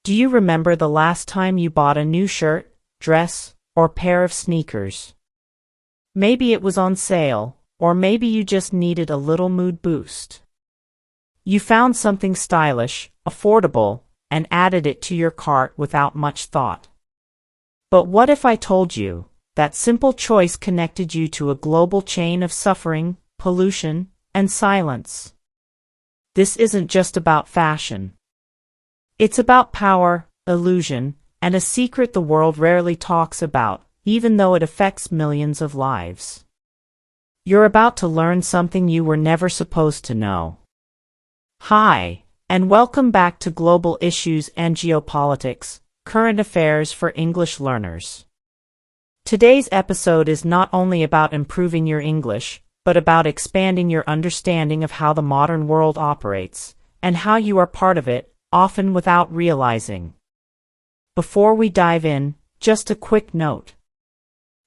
Do you remember the last time you bought a new shirt, dress, or pair of sneakers? Maybe it was on sale, or maybe you just needed a little mood boost. You found something stylish, affordable, and added it to your cart without much thought. But what if I told you that simple choice connected you to a global chain of suffering, pollution, and silence? This isn't just about fashion. It's about power, illusion, and a secret the world rarely talks about, even though it affects millions of lives. You're about to learn something you were never supposed to know. Hi, and welcome back to Global Issues and Geopolitics, Current Affairs for English Learners. Today's episode is not only about improving your English, but about expanding your understanding of how the modern world operates, and how you are part of it, often without realizing. Before we dive in, just a quick note.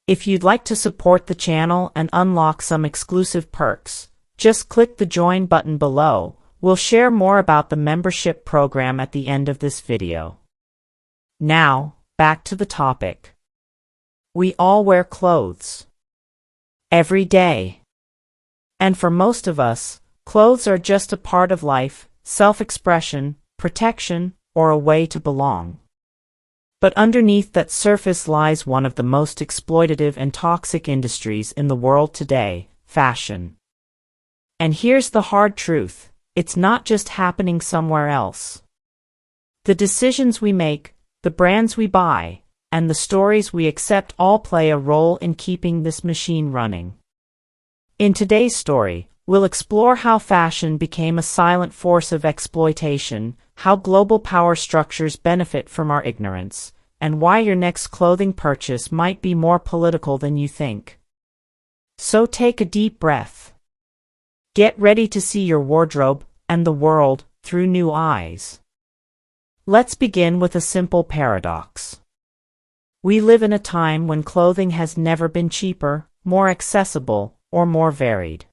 If you'd like to support the channel and unlock some exclusive perks, just click the join button below. We'll share more about the membership program at the end of this video. Now, back to the topic. We all wear clothes. Every day. And for most of us, clothes are just a part of life, self-expression, protection, or a way to belong. But underneath that surface lies one of the most exploitative and toxic industries in the world today, fashion. And here's the hard truth. It's not just happening somewhere else. The decisions we make, the brands we buy, and the stories we accept all play a role in keeping this machine running. In today's story, we'll explore how fashion became a silent force of exploitation, how global power structures benefit from our ignorance, and why your next clothing purchase might be more political than you think. So take a deep breath. Get ready to see your wardrobe and the world through new eyes. Let's begin with a simple paradox. We live in a time when clothing has never been cheaper, more accessible, or more varied.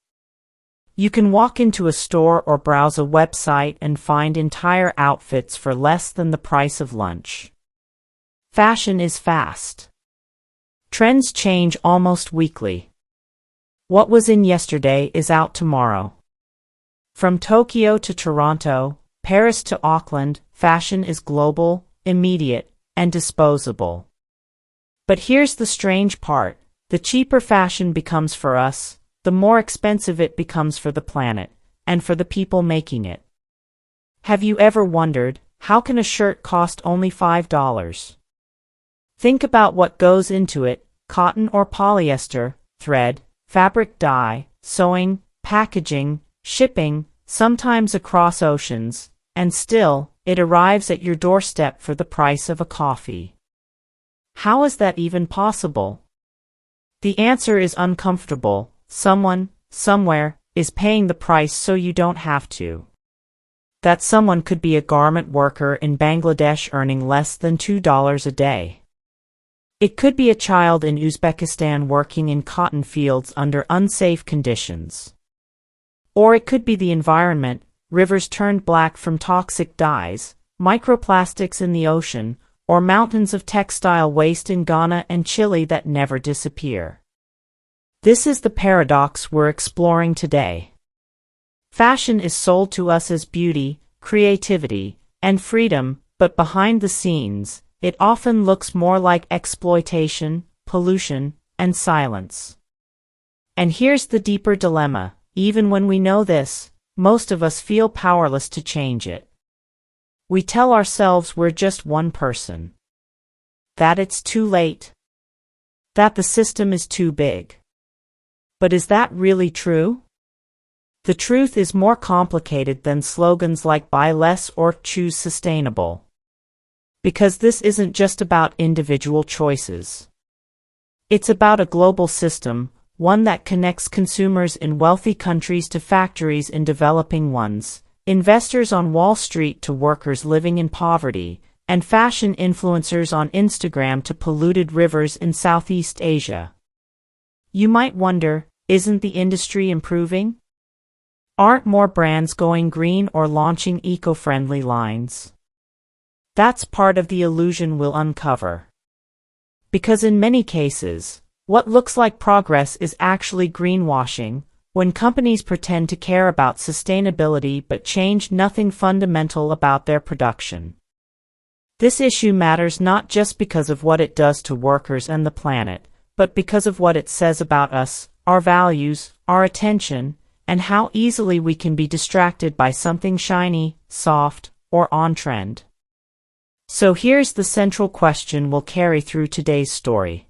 You can walk into a store or browse a website and find entire outfits for less than the price of lunch. Fashion is fast. Trends change almost weekly. What was in yesterday is out tomorrow. From Tokyo to Toronto, Paris to Auckland, fashion is global, immediate, and disposable. But here's the strange part. The cheaper fashion becomes for us, the more expensive it becomes for the planet, and for the people making it. Have you ever wondered, how can a shirt cost only $5? Think about what goes into it: cotton or polyester, thread, fabric dye, sewing, packaging, shipping, sometimes across oceans, and still, it arrives at your doorstep for the price of a coffee. How is that even possible? The answer is uncomfortable. Someone, somewhere, is paying the price so you don't have to. That someone could be a garment worker in Bangladesh earning less than $2 a day. It could be a child in Uzbekistan working in cotton fields under unsafe conditions. Or it could be the environment, rivers turned black from toxic dyes, microplastics in the ocean, or mountains of textile waste in Ghana and Chile that never disappear. This is the paradox we're exploring today. Fashion is sold to us as beauty, creativity, and freedom, but behind the scenes, it often looks more like exploitation, pollution, and silence. And here's the deeper dilemma. Even when we know this, most of us feel powerless to change it. We tell ourselves we're just one person. That it's too late. That the system is too big. But is that really true? The truth is more complicated than slogans like buy less or choose sustainable. Because this isn't just about individual choices. It's about a global system, one that connects consumers in wealthy countries to factories in developing ones, investors on Wall Street to workers living in poverty, and fashion influencers on Instagram to polluted rivers in Southeast Asia. You might wonder, isn't the industry improving? Aren't more brands going green or launching eco-friendly lines? That's part of the illusion we'll uncover. Because in many cases, what looks like progress is actually greenwashing, when companies pretend to care about sustainability but change nothing fundamental about their production. This issue matters not just because of what it does to workers and the planet, but because of what it says about us, our values, our attention, and how easily we can be distracted by something shiny, soft, or on-trend. So here's the central question we'll carry through today's story.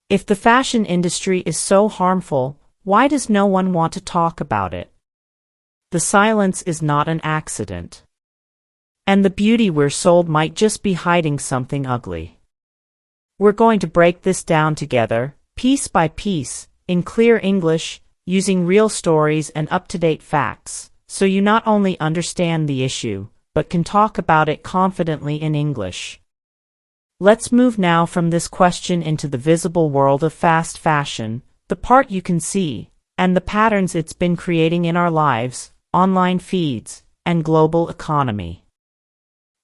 If the fashion industry is so harmful, why does no one want to talk about it? The silence is not an accident. And the beauty we're sold might just be hiding something ugly. We're going to break this down together, piece by piece, in clear English, using real stories and up-to-date facts, so you not only understand the issue, but can talk about it confidently in English. Let's move now from this question into the visible world of fast fashion, the part you can see, and the patterns it's been creating in our lives, online feeds, and global economy.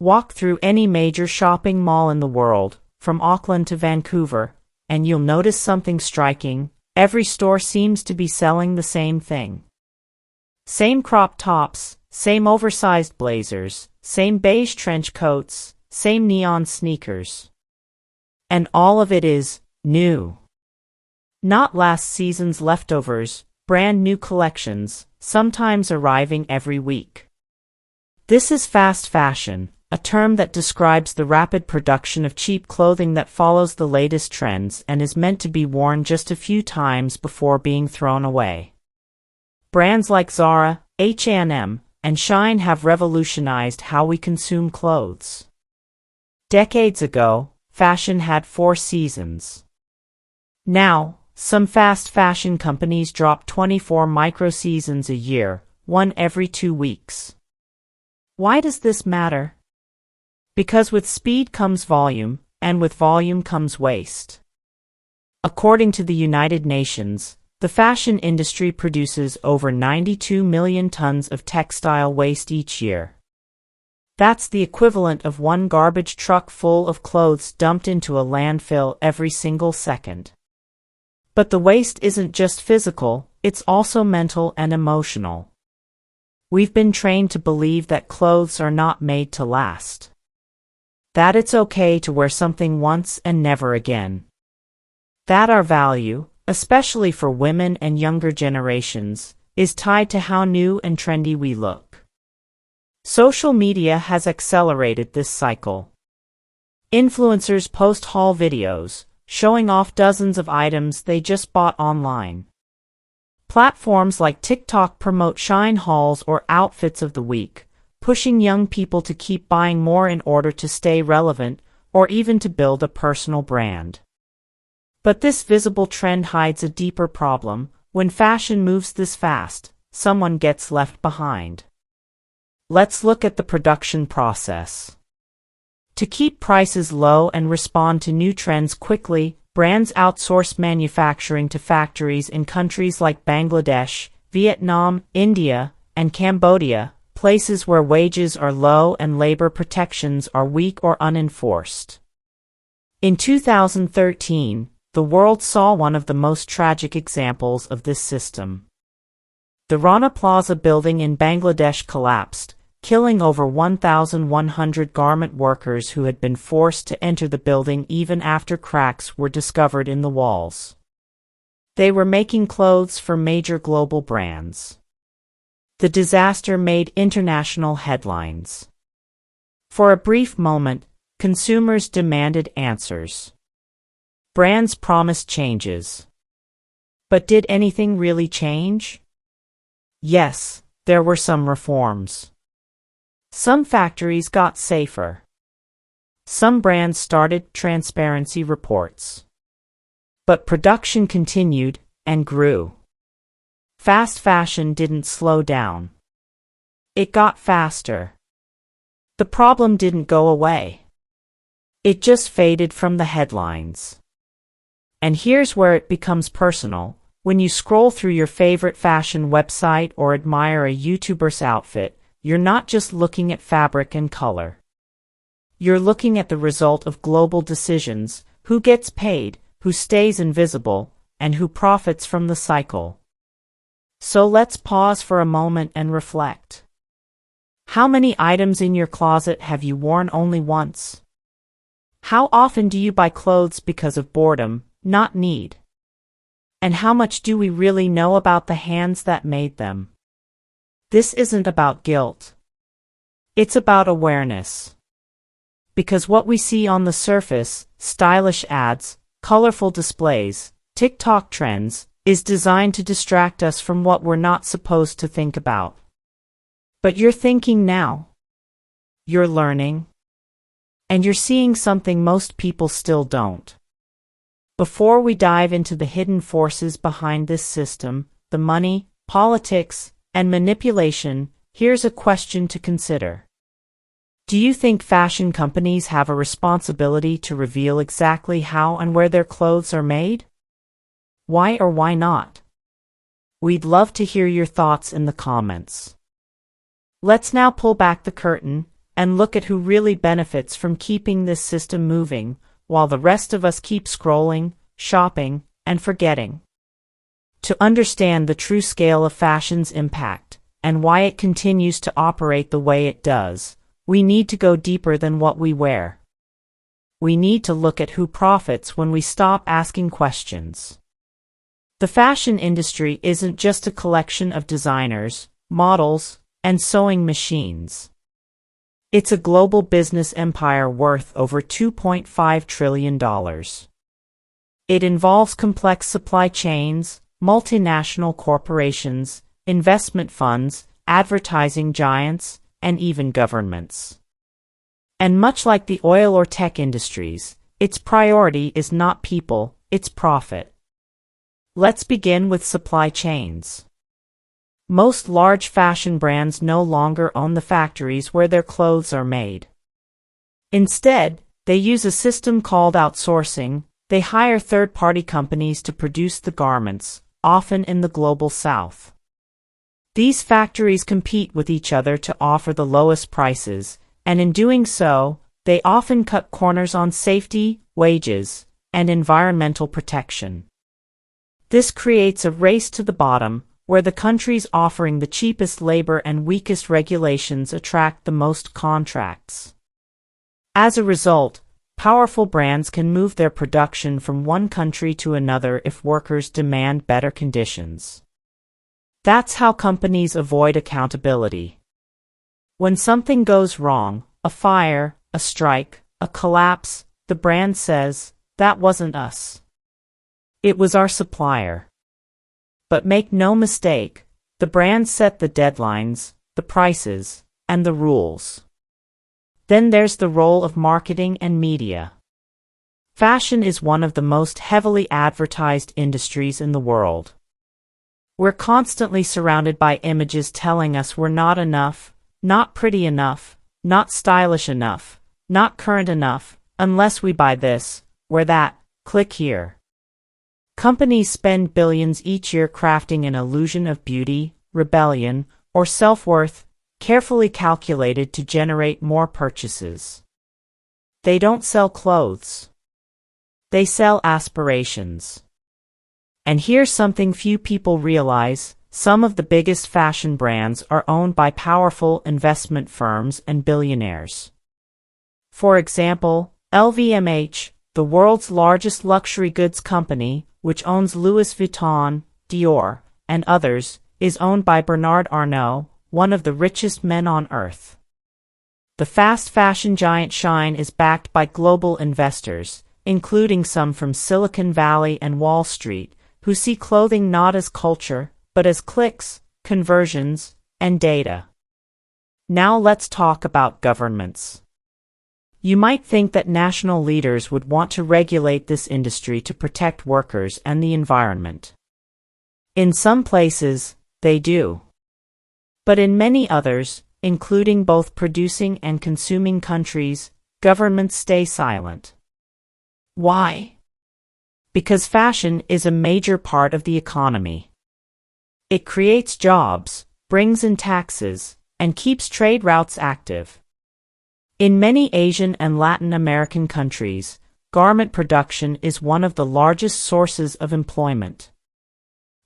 Walk through any major shopping mall in the world, from Auckland to Vancouver, and you'll notice something striking. Every store seems to be selling the same thing. Same crop tops, same oversized blazers, same beige trench coats, same neon sneakers. And all of it is new. Not last season's leftovers, brand new collections, sometimes arriving every week. This is fast fashion, a term that describes the rapid production of cheap clothing that follows the latest trends and is meant to be worn just a few times before being thrown away. Brands like Zara, H&M, and Shein have revolutionized how we consume clothes. Decades ago, fashion had 4 seasons. Now, some fast fashion companies drop 24 micro-seasons a year, one every 2 weeks. Why does this matter? Because with speed comes volume, and with volume comes waste. According to the United Nations, the fashion industry produces over 92 million tons of textile waste each year. That's the equivalent of one garbage truck full of clothes dumped into a landfill every single second. But the waste isn't just physical, it's also mental and emotional. We've been trained to believe that clothes are not made to last. That it's okay to wear something once and never again. That our value, especially for women and younger generations, is tied to how new and trendy we look. Social media has accelerated this cycle. Influencers post haul videos, showing off dozens of items they just bought online. Platforms like TikTok promote Shein hauls or outfits of the week, pushing young people to keep buying more in order to stay relevant, or even to build a personal brand. But this visible trend hides a deeper problem. When fashion moves this fast, someone gets left behind. Let's look at the production process. To keep prices low and respond to new trends quickly, brands outsource manufacturing to factories in countries like Bangladesh, Vietnam, India, and Cambodia, places where wages are low and labor protections are weak or unenforced. In 2013, the world saw one of the most tragic examples of this system. The Rana Plaza building in Bangladesh collapsed, killing over 1,100 garment workers who had been forced to enter the building even after cracks were discovered in the walls. They were making clothes for major global brands. The disaster made international headlines. For a brief moment, consumers demanded answers. Brands promised changes. But did anything really change? Yes, there were some reforms. Some factories got safer. Some brands started transparency reports. But production continued and grew. Fast fashion didn't slow down. It got faster. The problem didn't go away. It just faded from the headlines. And here's where it becomes personal. When you scroll through your favorite fashion website or admire a YouTuber's outfit, you're not just looking at fabric and color. You're looking at the result of global decisions: who gets paid, who stays invisible, and who profits from the cycle. So let's pause for a moment and reflect. How many items in your closet have you worn only once? How often do you buy clothes because of boredom, not need? And how much do we really know about the hands that made them? This isn't about guilt. It's about awareness. Because what we see on the surface, stylish ads, colorful displays, TikTok trends, is designed to distract us from what we're not supposed to think about. But you're thinking now. You're learning. And you're seeing something most people still don't. Before we dive into the hidden forces behind this system, the money, politics, and manipulation, here's a question to consider. Do you think fashion companies have a responsibility to reveal exactly how and where their clothes are made? Why or why not? We'd love to hear your thoughts in the comments. Let's now pull back the curtain and look at who really benefits from keeping this system moving, while the rest of us keep scrolling, shopping, and forgetting. To understand the true scale of fashion's impact, and why it continues to operate the way it does, we need to go deeper than what we wear. We need to look at who profits when we stop asking questions. The fashion industry isn't just a collection of designers, models, and sewing machines. It's a global business empire worth over $2.5 trillion. It involves complex supply chains, multinational corporations, investment funds, advertising giants, and even governments. And much like the oil or tech industries, its priority is not people, it's profit. Let's begin with supply chains. Most large fashion brands no longer own the factories where their clothes are made. Instead, they use a system called outsourcing. They hire third-party companies to produce the garments, often in the global south. These factories compete with each other to offer the lowest prices, and in doing so, they often cut corners on safety, wages, and environmental protection. This creates a race to the bottom, where the countries offering the cheapest labor and weakest regulations attract the most contracts. As a result, powerful brands can move their production from one country to another if workers demand better conditions. That's how companies avoid accountability. When something goes wrong, a fire, a strike, a collapse, the brand says, "That wasn't us. It was our supplier." But make no mistake, the brands set the deadlines, the prices, and the rules. Then there's the role of marketing and media. Fashion is one of the most heavily advertised industries in the world. We're constantly surrounded by images telling us we're not enough, not pretty enough, not stylish enough, not current enough, unless we buy this, wear that, click here. Companies spend billions each year crafting an illusion of beauty, rebellion, or self-worth, carefully calculated to generate more purchases. They don't sell clothes. They sell aspirations. And here's something few people realize: some of the biggest fashion brands are owned by powerful investment firms and billionaires. For example, LVMH, the world's largest luxury goods company, which owns Louis Vuitton, Dior, and others, is owned by Bernard Arnault, one of the richest men on earth. The fast fashion giant Shein is backed by global investors, including some from Silicon Valley and Wall Street, who see clothing not as culture, but as clicks, conversions, and data. Now let's talk about governments. You might think that national leaders would want to regulate this industry to protect workers and the environment. In some places, they do. But in many others, including both producing and consuming countries, governments stay silent. Why? Because fashion is a major part of the economy. It creates jobs, brings in taxes, and keeps trade routes active. In many Asian and Latin American countries, garment production is one of the largest sources of employment.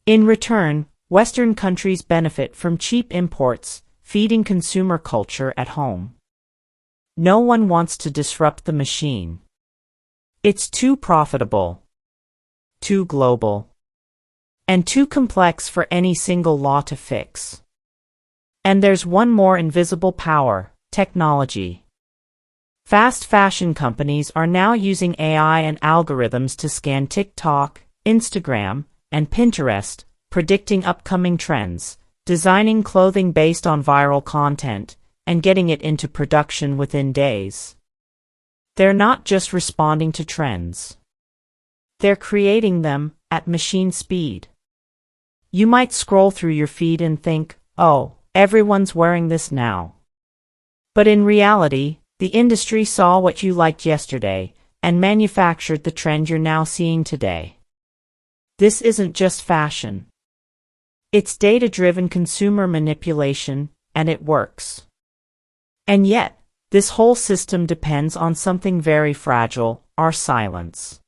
In return, Western countries benefit from cheap imports, feeding consumer culture at home. No one wants to disrupt the machine. It's too profitable, too global, and too complex for any single law to fix. And there's one more invisible power: technology. Fast fashion companies are now using AI and algorithms to scan TikTok, Instagram, and Pinterest, predicting upcoming trends, designing clothing based on viral content, and getting it into production within days. They're not just responding to trends. They're creating them at machine speed. You might scroll through your feed and think, oh, everyone's wearing this now. But in reality, the industry saw what you liked yesterday and manufactured the trend you're now seeing today. This isn't just fashion. It's data-driven consumer manipulation, and it works. And yet, this whole system depends on something very fragile: our silence.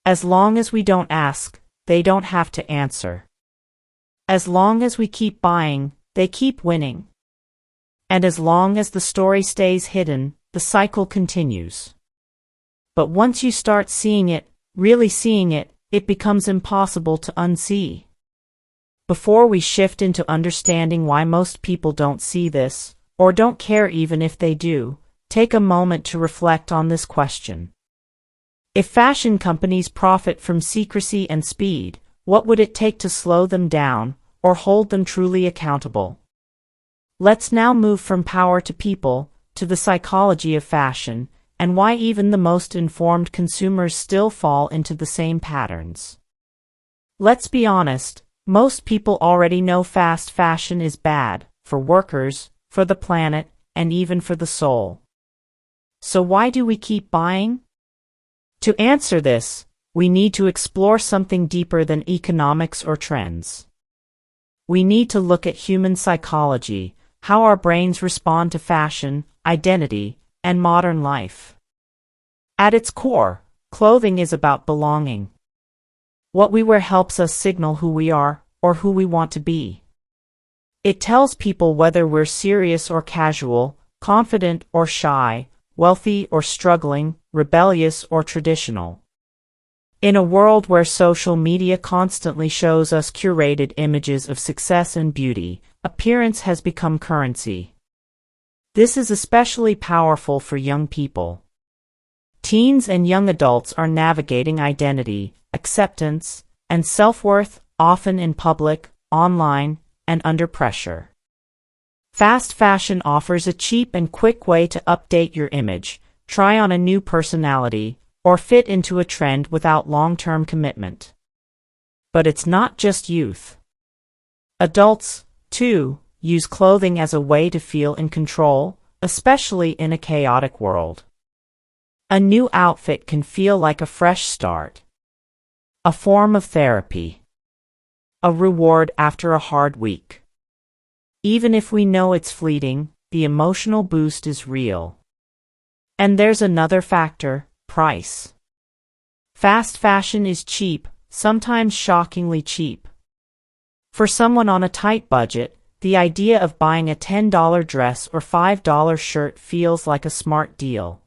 As long as we don't ask, they don't have to answer. As long as we keep buying, they keep winning. And as long as the story stays hidden, the cycle continues. But once you start seeing it, really seeing it, it becomes impossible to unsee. Before we shift into understanding why most people don't see this, or don't care even if they do, take a moment to reflect on this question. If fashion companies profit from secrecy and speed, what would it take to slow them down, or hold them truly accountable? Let's now move from power to people, to the psychology of fashion, and why even the most informed consumers still fall into the same patterns. Let's be honest, most people already know fast fashion is bad, for workers, for the planet, and even for the soul. So why do we keep buying? To answer this, we need to explore something deeper than economics or trends. We need to look at human psychology, how our brains respond to fashion, identity, and modern life. At its core, clothing is about belonging. What we wear helps us signal who we are, or who we want to be. It tells people whether we're serious or casual, confident or shy, wealthy or struggling, rebellious or traditional. In a world where social media constantly shows us curated images of success and beauty, appearance has become currency. This is especially powerful for young people. Teens and young adults are navigating identity, acceptance, and self-worth, often in public, online, and under pressure. Fast fashion offers a cheap and quick way to update your image, try on a new personality, or fit into a trend without long-term commitment. But it's not just youth. Adults, too, use clothing as a way to feel in control, especially in a chaotic world. A new outfit can feel like a fresh start. A form of therapy. A reward after a hard week. Even if we know it's fleeting, the emotional boost is real. And there's another factor: price. Fast fashion is cheap, sometimes shockingly cheap. For someone on a tight budget, the idea of buying a $10 dress or $5 shirt feels like a smart deal.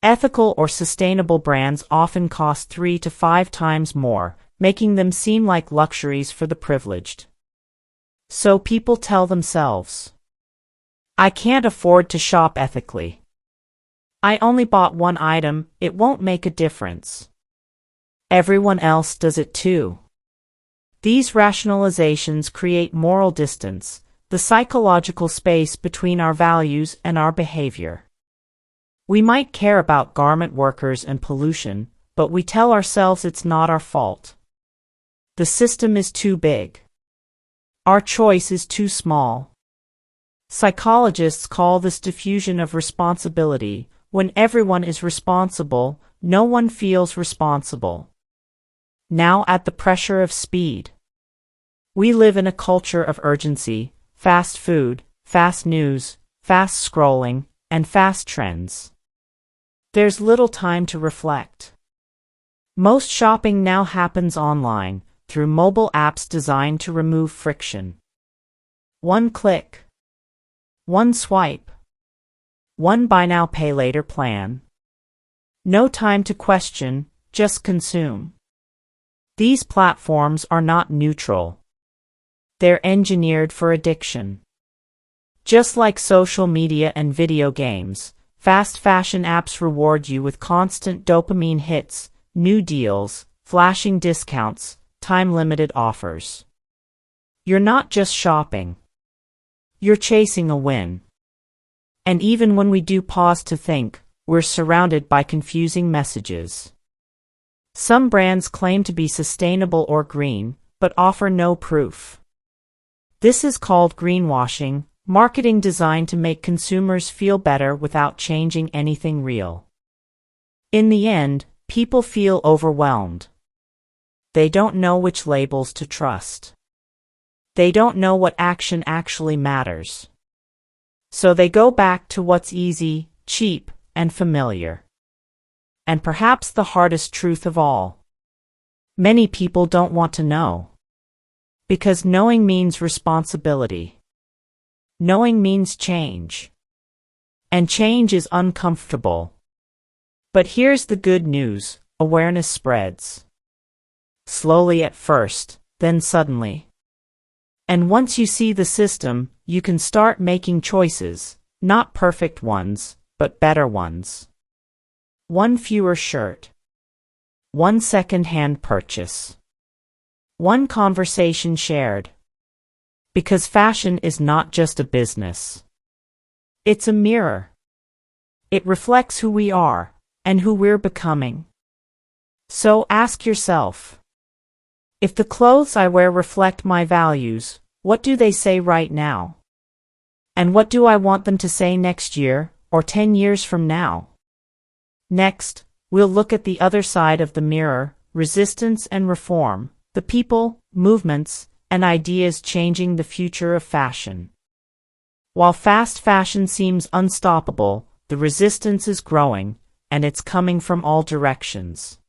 Ethical or sustainable brands often cost 3 to 5 times more, making them seem like luxuries for the privileged. So people tell themselves, I can't afford to shop ethically. I only bought one item, it won't make a difference. Everyone else does it too. These rationalizations create moral distance, the psychological space between our values and our behavior. We might care about garment workers and pollution, but we tell ourselves it's not our fault. The system is too big. Our choice is too small. Psychologists call this diffusion of responsibility. When everyone is responsible, no one feels responsible. Now add the pressure of speed. We live in a culture of urgency: fast food, fast news, fast scrolling, and fast trends. There's little time to reflect. Most shopping now happens online, through mobile apps designed to remove friction. One click. One swipe. One buy now pay later plan. No time to question, just consume. These platforms are not neutral. They're engineered for addiction. Just like social media and video games, fast fashion apps reward you with constant dopamine hits, new deals, flashing discounts, time-limited offers. You're not just shopping. You're chasing a win. And even when we do pause to think, we're surrounded by confusing messages. Some brands claim to be sustainable or green, but offer no proof. This is called greenwashing, marketing designed to make consumers feel better without changing anything real. In the end, people feel overwhelmed. They don't know which labels to trust. They don't know what action actually matters. So they go back to what's easy, cheap, and familiar. And perhaps the hardest truth of all. Many people don't want to know. Because knowing means responsibility. Knowing means change. And change is uncomfortable. But here's the good news, awareness spreads. Slowly at first, then suddenly. And once you see the system, you can start making choices, not perfect ones, but better ones. One fewer shirt. One second-hand purchase. One conversation shared. Because fashion is not just a business. It's a mirror. It reflects who we are, and who we're becoming. So ask yourself, if the clothes I wear reflect my values, what do they say right now? And what do I want them to say next year, or 10 years from now? Next, we'll look at the other side of the mirror, resistance and reform, the people, movements, and ideas changing the future of fashion. While fast fashion seems unstoppable, the resistance is growing, and it's coming from all directions.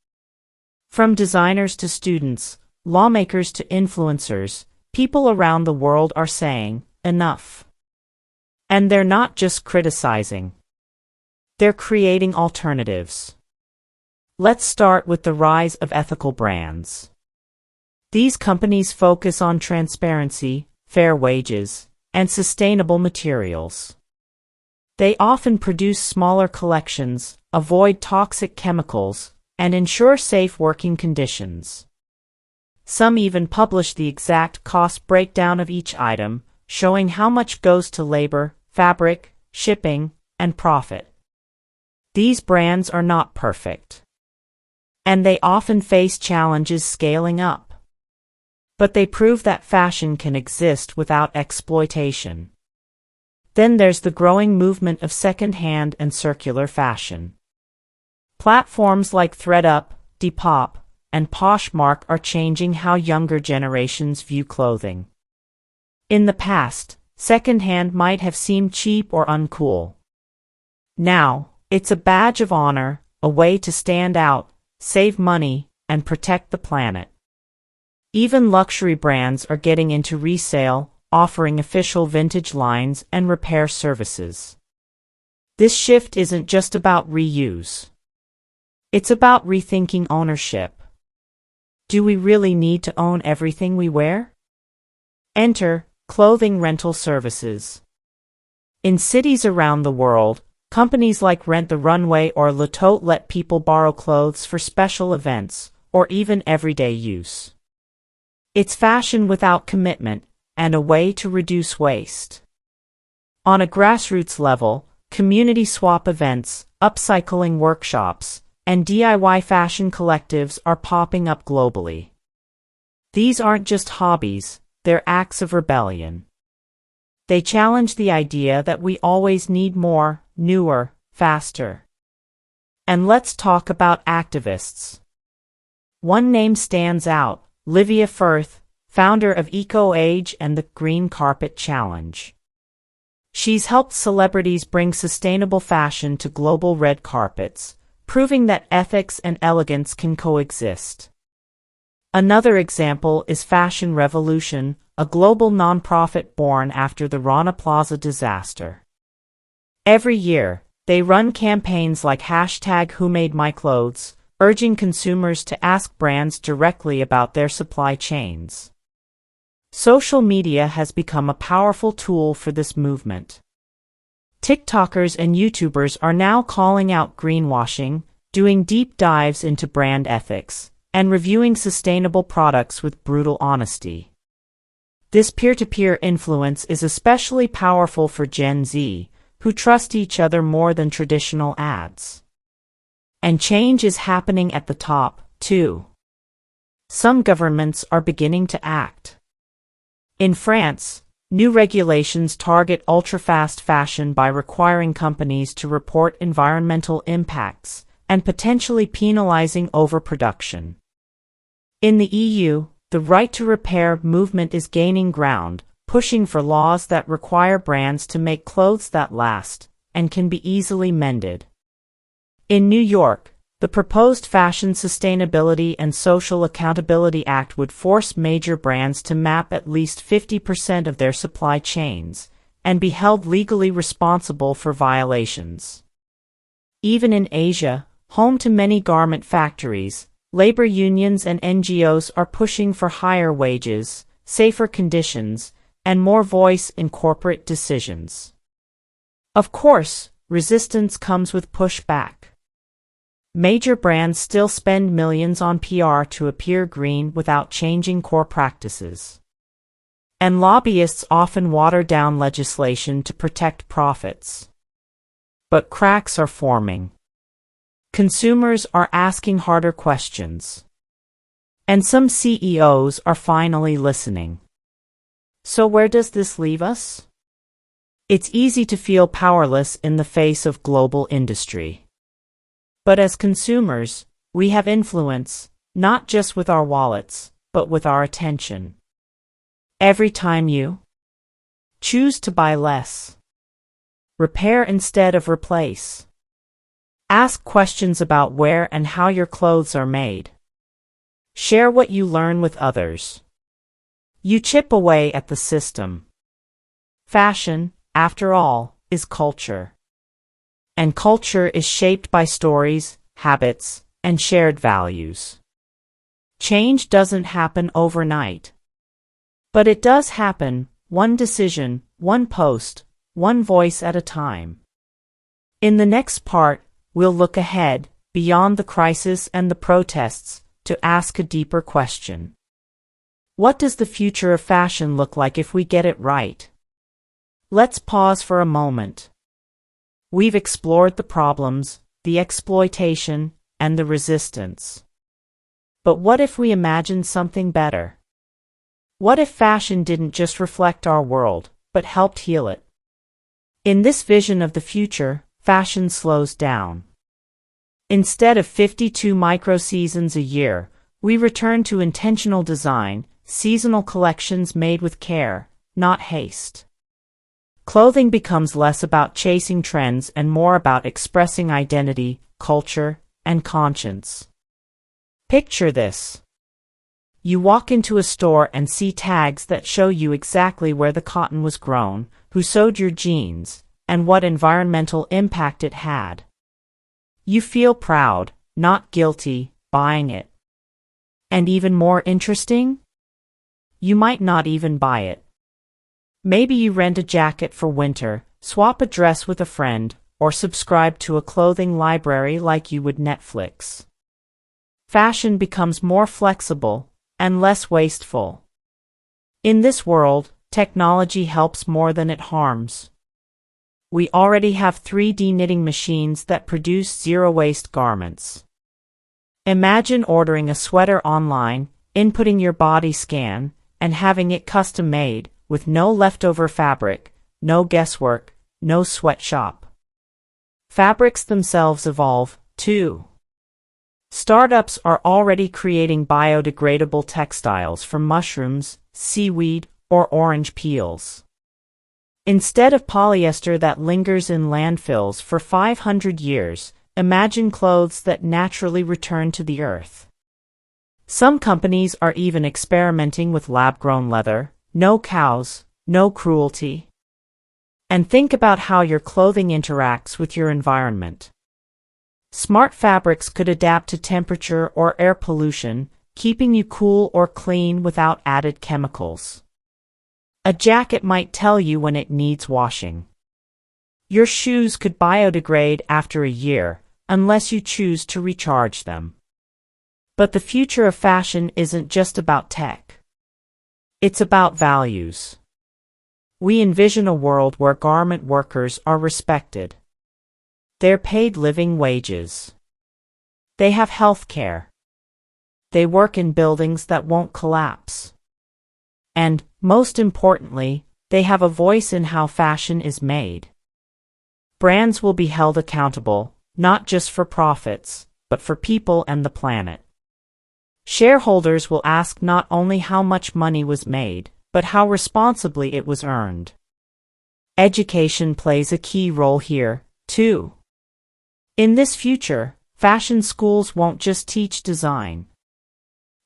From designers to students, lawmakers to influencers, people around the world are saying, enough. And they're not just criticizing. They're creating alternatives. Let's start with the rise of ethical brands. These companies focus on transparency, fair wages, and sustainable materials. They often produce smaller collections, avoid toxic chemicals, and ensure safe working conditions. Some even publish the exact cost breakdown of each item, showing how much goes to labor, fabric, shipping, and profit. These brands are not perfect. And they often face challenges scaling up. But they prove that fashion can exist without exploitation. Then there's the growing movement of second-hand and circular fashion. Platforms like ThredUp, Depop, and Poshmark are changing how younger generations view clothing. In the past, second-hand might have seemed cheap or uncool. Now, it's a badge of honor, a way to stand out, save money, and protect the planet. Even luxury brands are getting into resale, offering official vintage lines and repair services. This shift isn't just about reuse. It's about rethinking ownership. Do we really need to own everything we wear? Enter clothing rental services. In cities around the world, companies like Rent the Runway or Le Tote let people borrow clothes for special events, or even everyday use. It's fashion without commitment, and a way to reduce waste. On a grassroots level, community swap events, upcycling workshops, and DIY fashion collectives are popping up globally. These aren't just hobbies, they're acts of rebellion. They challenge the idea that we always need more, newer, faster. And let's talk about activists. One name stands out, Livia Firth, founder of EcoAge and the Green Carpet Challenge. She's helped celebrities bring sustainable fashion to global red carpets, proving that ethics and elegance can coexist. Another example is Fashion Revolution, a global nonprofit born after the Rana Plaza disaster. Every year, they run campaigns like #WhoMadeMyClothes, urging consumers to ask brands directly about their supply chains. Social media has become a powerful tool for this movement. TikTokers and YouTubers are now calling out greenwashing, doing deep dives into brand ethics, and reviewing sustainable products with brutal honesty. This peer-to-peer influence is especially powerful for Gen Z, who trust each other more than traditional ads. And change is happening at the top, too. Some governments are beginning to act. In France, new regulations target ultra-fast fashion by requiring companies to report environmental impacts and potentially penalizing overproduction. In the EU, the right to repair movement is gaining ground, pushing for laws that require brands to make clothes that last and can be easily mended. In New York, the proposed Fashion Sustainability and Social Accountability Act would force major brands to map at least 50% of their supply chains and be held legally responsible for violations. Even in Asia, home to many garment factories, labor unions and NGOs are pushing for higher wages, safer conditions, and more voice in corporate decisions. Of course, resistance comes with pushback. Major brands still spend millions on PR to appear green without changing core practices. And lobbyists often water down legislation to protect profits. But cracks are forming. Consumers are asking harder questions. And some CEOs are finally listening. So where does this leave us? It's easy to feel powerless in the face of global industry. But as consumers, we have influence, not just with our wallets, but with our attention. Every time you choose to buy less, repair instead of replace, ask questions about where and how your clothes are made, share what you learn with others, you chip away at the system. Fashion, after all, is culture. And culture is shaped by stories, habits, and shared values. Change doesn't happen overnight. But it does happen, one decision, one post, one voice at a time. In the next part, we'll look ahead, beyond the crisis and the protests, to ask a deeper question. What does the future of fashion look like if we get it right? Let's pause for a moment. We've explored the problems, the exploitation, and the resistance. But what if we imagined something better? What if fashion didn't just reflect our world, but helped heal it? In this vision of the future, fashion slows down. Instead of 52 micro-seasons a year, we return to intentional design, seasonal collections made with care, not haste. Clothing becomes less about chasing trends and more about expressing identity, culture, and conscience. Picture this. You walk into a store and see tags that show you exactly where the cotton was grown, who sewed your jeans, and what environmental impact it had. You feel proud, not guilty, buying it. And even more interesting? You might not even buy it. Maybe you rent a jacket for winter, swap a dress with a friend, or subscribe to a clothing library like you would Netflix. Fashion becomes more flexible and less wasteful. In this world, technology helps more than it harms. We already have 3D knitting machines that produce zero-waste garments. Imagine ordering a sweater online, inputting your body scan, and having it custom-made, with no leftover fabric, no guesswork, no sweatshop. Fabrics themselves evolve, too. Startups are already creating biodegradable textiles from mushrooms, seaweed, or orange peels. Instead of polyester that lingers in landfills for 500 years, imagine clothes that naturally return to the earth. Some companies are even experimenting with lab-grown leather, no cows, no cruelty. And think about how your clothing interacts with your environment. Smart fabrics could adapt to temperature or air pollution, keeping you cool or clean without added chemicals. A jacket might tell you when it needs washing. Your shoes could biodegrade after a year, unless you choose to recharge them. But the future of fashion isn't just about tech. It's about values. We envision a world where garment workers are respected. They're paid living wages. They have health care. They work in buildings that won't collapse. And, most importantly, they have a voice in how fashion is made. Brands will be held accountable, not just for profits, but for people and the planet. Shareholders will ask not only how much money was made, but how responsibly it was earned. Education plays a key role here, too. In this future, fashion schools won't just teach design.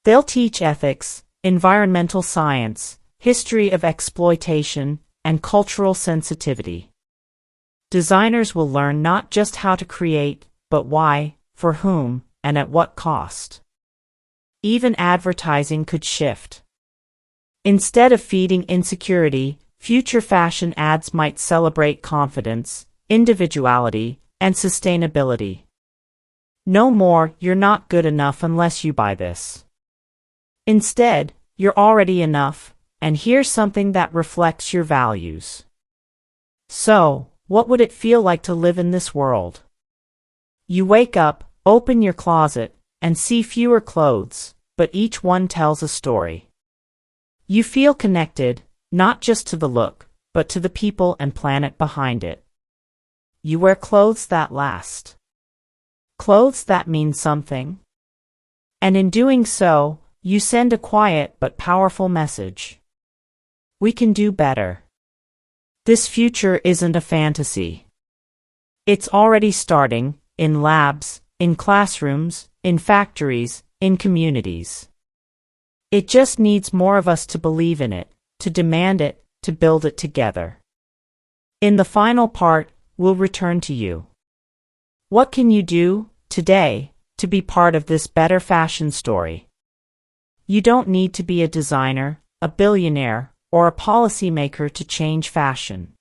They'll teach ethics, environmental science, history of exploitation, and cultural sensitivity. Designers will learn not just how to create, but why, for whom, and at what cost. Even advertising could shift. Instead of feeding insecurity, future fashion ads might celebrate confidence, individuality, and sustainability. No more, "You're not good enough unless you buy this." Instead, "You're already enough, and here's something that reflects your values." So, what would it feel like to live in this world? You wake up, open your closet, and see fewer clothes, but each one tells a story. You feel connected, not just to the look, but to the people and planet behind it. You wear clothes that last. Clothes that mean something. And in doing so, you send a quiet but powerful message. We can do better. This future isn't a fantasy. It's already starting, in labs, in classrooms, in factories, in communities. It just needs more of us to believe in it, to demand it, to build it together. In the final part, we'll return to you. What can you do, today, to be part of this better fashion story? You don't need to be a designer, a billionaire, or a policymaker to change fashion.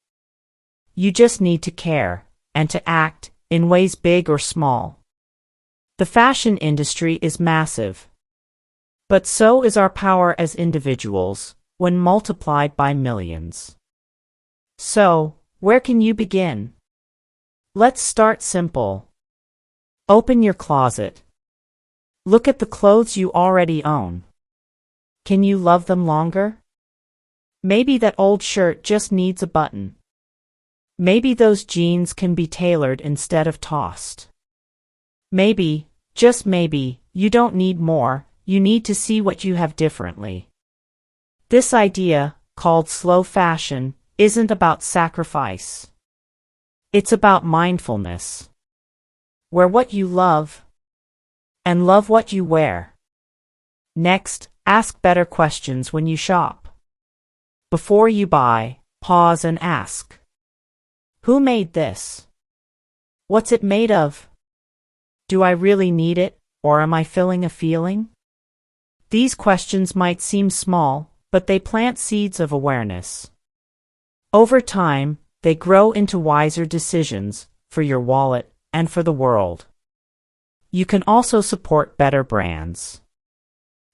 You just need to care, and to act, in ways big or small. The fashion industry is massive. But so is our power as individuals, when multiplied by millions. So, where can you begin? Let's start simple. Open your closet. Look at the clothes you already own. Can you love them longer? Maybe that old shirt just needs a button. Maybe those jeans can be tailored instead of tossed. Maybe, just maybe, you don't need more, you need to see what you have differently. This idea, called slow fashion, isn't about sacrifice. It's about mindfulness. Wear what you love, and love what you wear. Next, ask better questions when you shop. Before you buy, pause and ask. Who made this? What's it made of? Do I really need it, or am I filling a feeling? These questions might seem small, but they plant seeds of awareness. Over time, they grow into wiser decisions, for your wallet and for the world. You can also support better brands.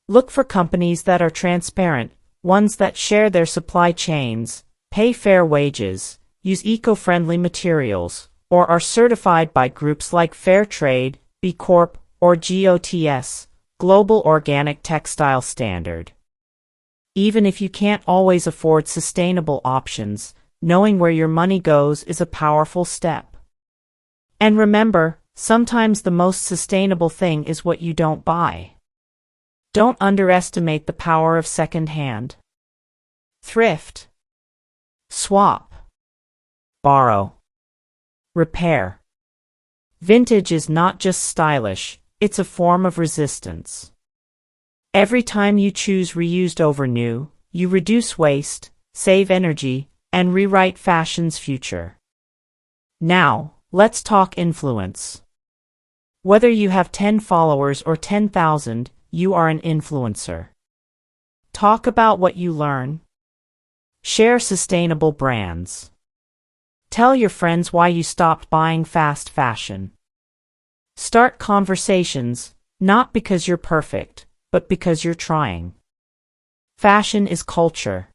Look for companies that are transparent, ones that share their supply chains, pay fair wages, use eco-friendly materials, or are certified by groups like Fairtrade, B Corp, or GOTS, Global Organic Textile Standard. Even if you can't always afford sustainable options, knowing where your money goes is a powerful step. And remember, sometimes the most sustainable thing is what you don't buy. Don't underestimate the power of second-hand. Thrift. Swap. borrow, repair. Vintage is not just stylish, it's a form of resistance. Every time you choose reused over new, you reduce waste, save energy, and rewrite fashion's future. Now, let's talk influence. Whether you have 10 followers or 10,000, you are an influencer. Talk about what you learn. Share sustainable brands. Tell your friends why you stopped buying fast fashion. Start conversations, not because you're perfect, but because you're trying. Fashion is culture.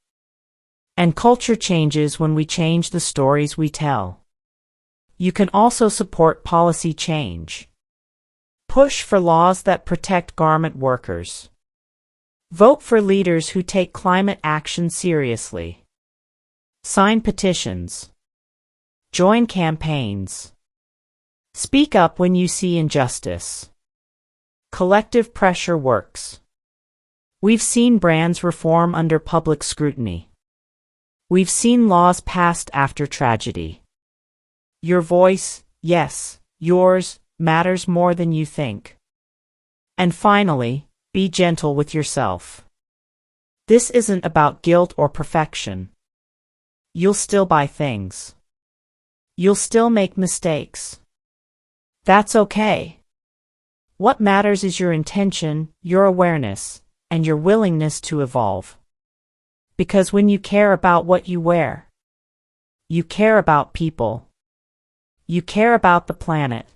And culture changes when we change the stories we tell. You can also support policy change. Push for laws that protect garment workers. Vote for leaders who take climate action seriously. Sign petitions. Join campaigns. Speak up when you see injustice. Collective pressure works. We've seen brands reform under public scrutiny. We've seen laws passed after tragedy. Your voice, yes, yours, matters more than you think. And finally, be gentle with yourself. This isn't about guilt or perfection. You'll still buy things. You'll still make mistakes. That's okay. What matters is your intention, your awareness, and your willingness to evolve. Because when you care about what you wear, you care about people. You care about the planet.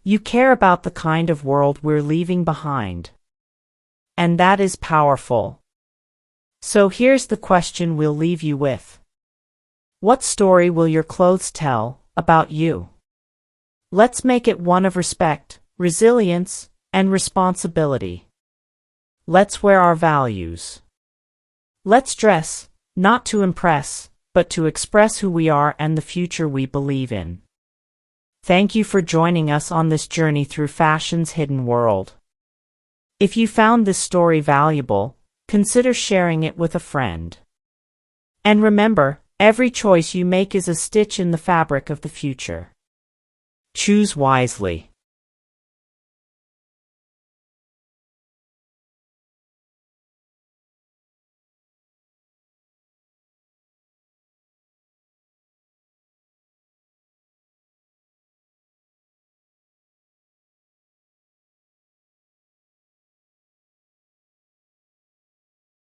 You care about the kind of world we're leaving behind. And that is powerful. So here's the question we'll leave you with. What story will your clothes tell about you? Let's make it one of respect, resilience, and responsibility. Let's wear our values. Let's dress, not to impress, but to express who we are and the future we believe in. Thank you for joining us on this journey through fashion's hidden world. If you found this story valuable, consider sharing it with a friend. And remember, every choice you make is a stitch in the fabric of the future. Choose wisely.